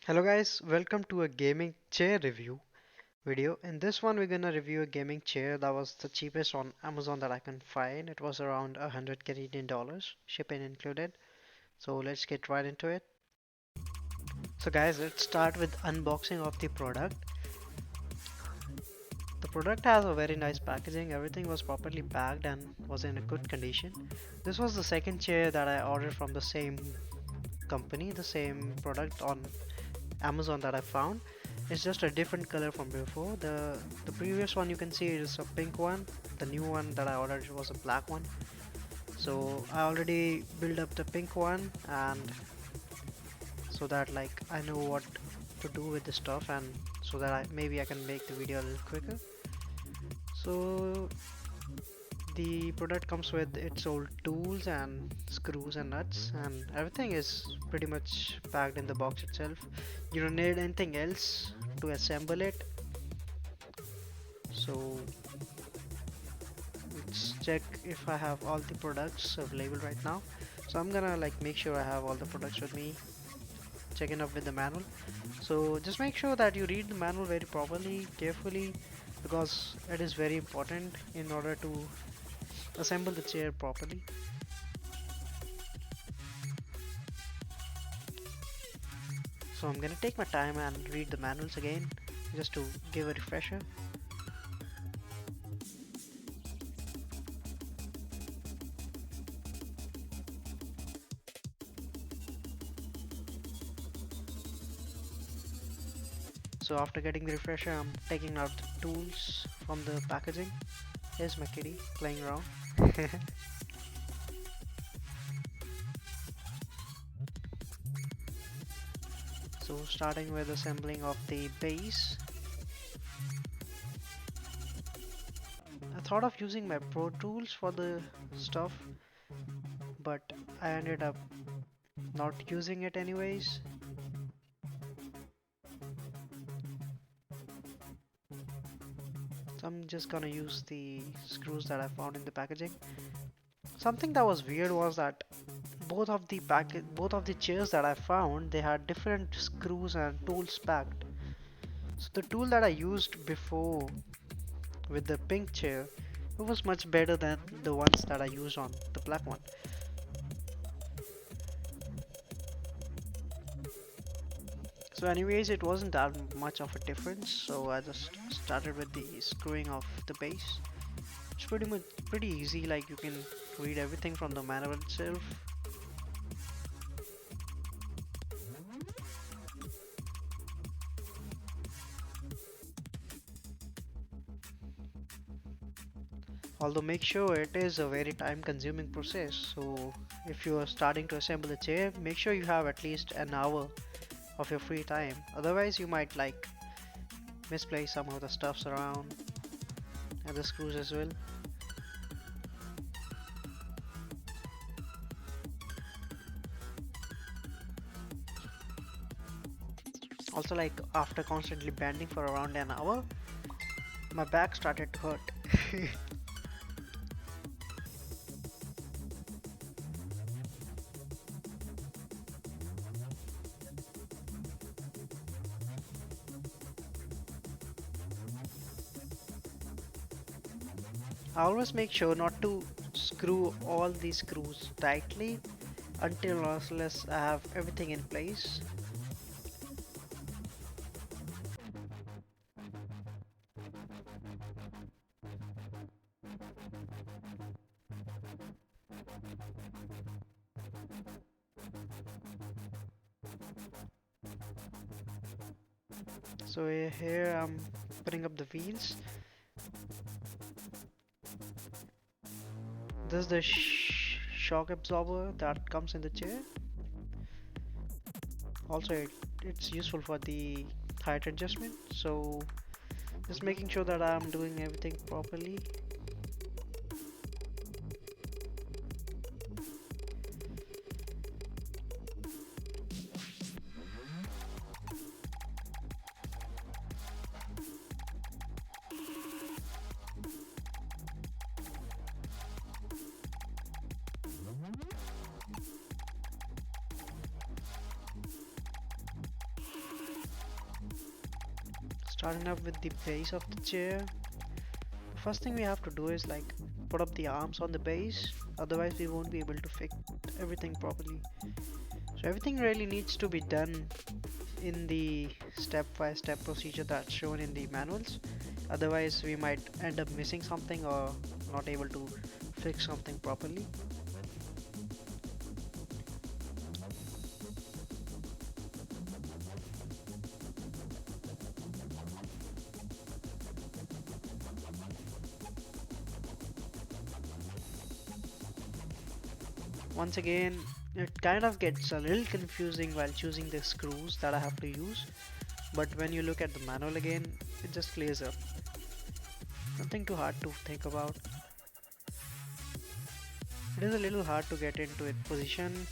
Hello guys, welcome to a gaming chair review video. In this one we're gonna review a gaming chair that was the cheapest on Amazon that I can find. It was around 100 Canadian dollars, shipping included. So let's get right into it. So guys, let's start with unboxing of the product. The product has a very nice packaging. Everything was properly packed and was in a good condition. This was the second chair that I ordered from the same company, the same product on Amazon that I found. It's just a different color from before. The previous one you can see is a pink one. The new one that I ordered was a black one. So I already built up the pink one, and so that like I know what to do with the stuff, and so that maybe I can make the video a little quicker. So the product comes with its old tools and screws and nuts, and everything is pretty much packed in the box itself. You don't need anything else to assemble it. So let's check if I have all the products available right now. So I'm gonna like make sure I have all the products with me, checking up with the manual. So just make sure that you read the manual very properly, carefully, because it is very important in order to assemble the chair properly. So I'm gonna take my time and read the manuals again just to give a refresher. So after getting the refresher, I'm taking out the tools from the packaging. Here's my kitty playing around. So starting with assembling of the base. I thought of using my Pro Tools for the stuff, but I ended up not using it anyways. So I'm just gonna use the screws that I found in the packaging. Something that was weird was that both of the chairs that I found, they had different screws and tools packed. So the tool that I used before with the pink chair, it was much better than the ones that I used on the black one. So anyways, it wasn't that much of a difference, so I just started with the screwing of the base. It's pretty easy, like you can read everything from the manual itself. Although make sure it is a very time consuming process, so if you are starting to assemble a chair, make sure you have at least an hour of your free time. Otherwise you might like misplace some of the stuffs around and the screws as well. Also, like after constantly bending for around an hour, my back started to hurt. I always make sure not to screw all these screws tightly unless I have everything in place. So here I'm putting up the wheels. This is the shock absorber that comes in the chair. Also, it's useful for the height adjustment. So just making sure that I'm doing everything properly. Starting up with the base of the chair. First thing we have to do is like put up the arms on the base, otherwise we won't be able to fit everything properly. So everything really needs to be done in the step-by-step procedure that's shown in the manuals. Otherwise we might end up missing something or not able to fix something properly. Once again, it kind of gets a little confusing while choosing the screws that I have to use, but when you look at the manual again, it just clears up. Nothing too hard to think about. It is a little hard to get into a position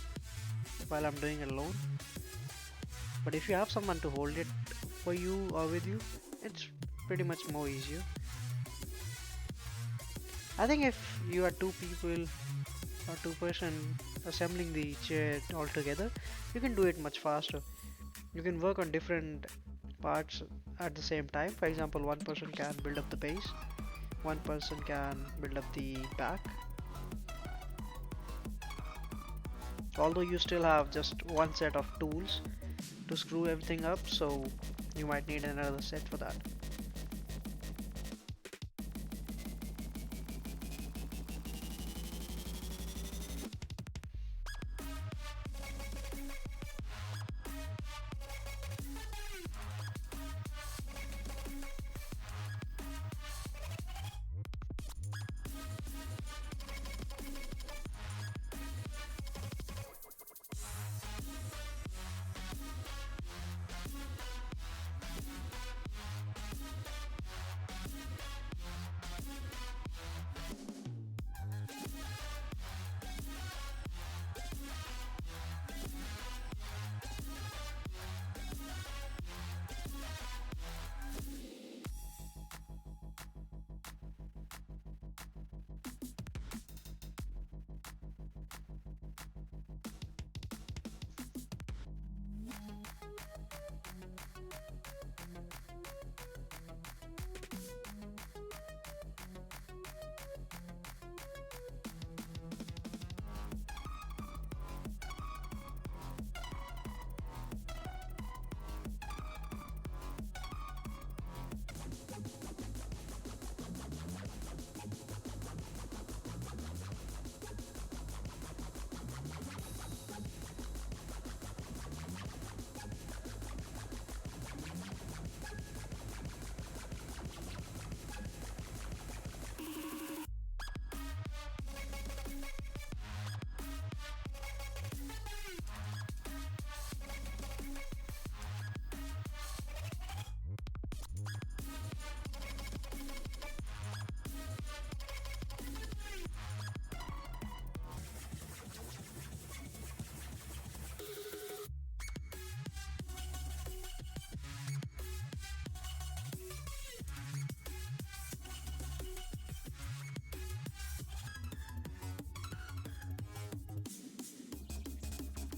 while I'm doing it alone, but if you have someone to hold it for you or with you, it's pretty much more easier. I think if you are two people or two-person assembling the chair all together, you can do it much faster. You can work on different parts at the same time. For example, one person can build up the base, one person can build up the back. Although you still have just one set of tools to screw everything up, so you might need another set for that.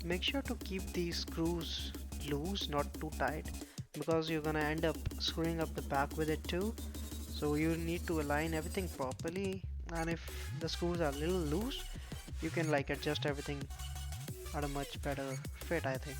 Make sure to keep these screws loose, not too tight, because you're gonna end up screwing up the back with it too. So you need to align everything properly, and if the screws are a little loose, you can like adjust everything at a much better fit, I think.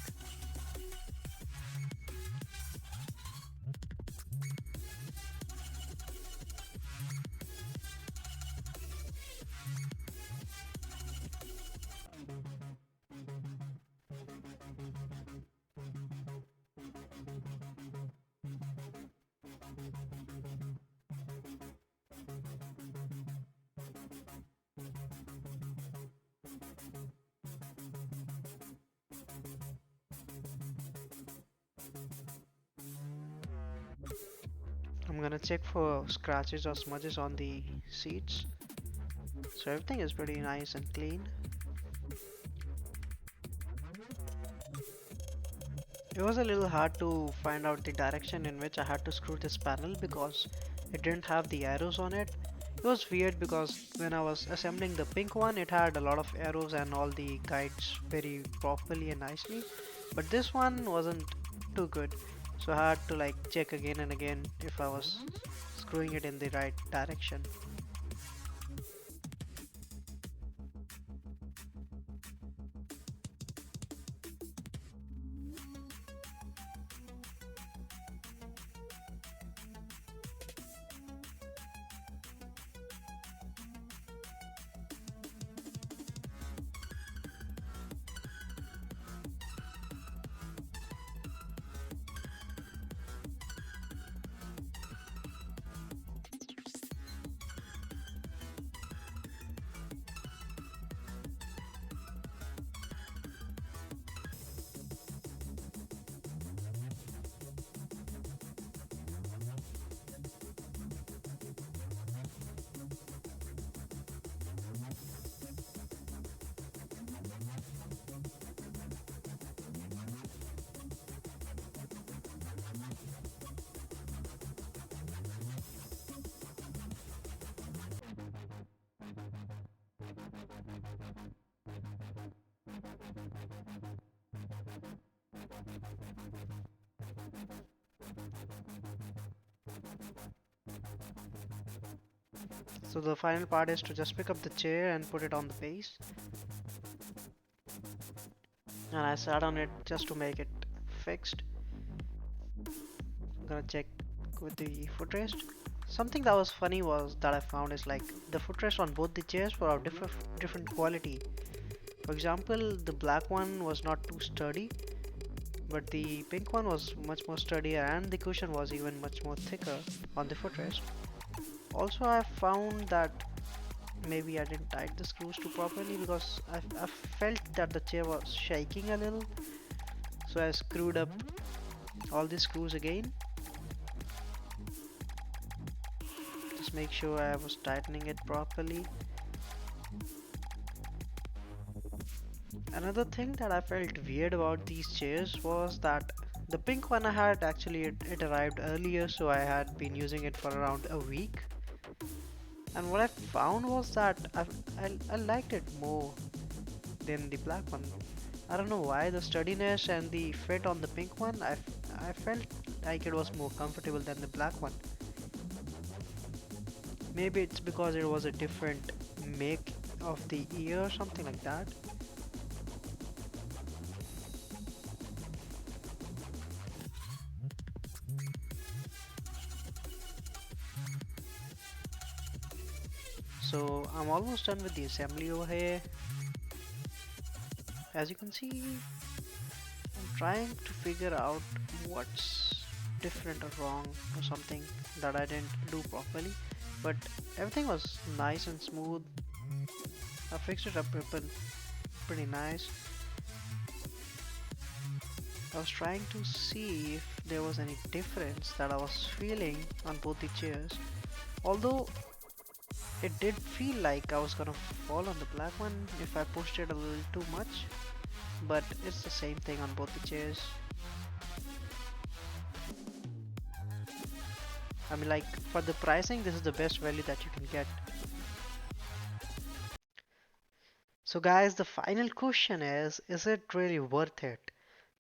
I'm gonna check for scratches or smudges on the seats. So everything is pretty nice and clean. It was a little hard to find out the direction in which I had to screw this panel because it didn't have the arrows on it. It was weird because when I was assembling the pink one, it had a lot of arrows and all the guides very properly and nicely. But this one wasn't too good. So I had to like check again and again if I was screwing it in the right direction. So the final part is to just pick up the chair and put it on the base. And I sat on it just to make it fixed. I'm gonna check with the footrest. Something that was funny was that I found is like the footrest on both the chairs were of different quality. For example, the black one was not too sturdy, but the pink one was much more sturdier and the cushion was even much more thicker on the footrest. Also, I found that maybe I didn't tighten the screws too properly because I felt that the chair was shaking a little. So I screwed up all the screws again. Just make sure I was tightening it properly. Another thing that I felt weird about these chairs was that the pink one I had actually it arrived earlier, so I had been using it for around a week. And what I found was that I liked it more than the black one. I don't know why the sturdiness and the fit on the pink one, I felt like it was more comfortable than the black one. Maybe it's because it was a different make of the ear or something like that. So I'm almost done with the assembly over here. As you can see, I'm trying to figure out what's different or wrong or something that I didn't do properly. But everything was nice and smooth. I fixed it up pretty nice. I was trying to see if there was any difference that I was feeling on both the chairs. Although it did feel like I was gonna fall on the black one if I pushed it a little too much, but it's the same thing on both the chairs. I mean, like, for the pricing, this is the best value that you can get. So guys, the final question is it really worth it?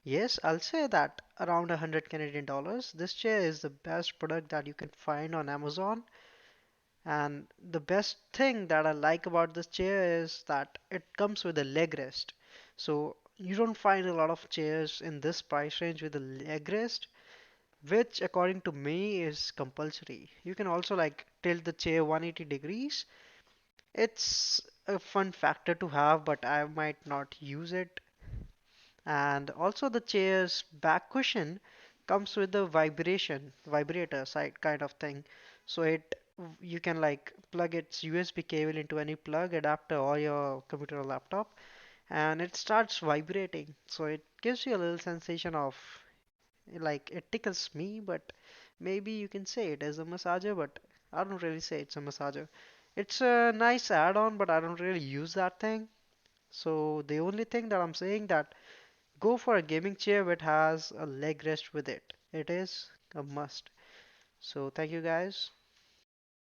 Yes, I'll say that around 100 Canadian dollars, this chair is the best product that you can find on Amazon. And the best thing that I like about this chair is that it comes with a leg rest. So you don't find a lot of chairs in this price range with a leg rest, which according to me is compulsory. You can also like tilt the chair 180 degrees. It's a fun factor to have, but I might not use it. And also the chair's back cushion comes with a vibrator side kind of thing. So you can like plug its USB cable into any plug adapter or your computer or laptop, and it starts vibrating. So it gives you a little sensation of like it tickles me, but maybe you can say it as a massager, but I don't really say it's a massager. It's a nice add-on, but I don't really use that thing. So the only thing that I'm saying that go for a gaming chair which has a leg rest with it. It is a must. So thank you guys.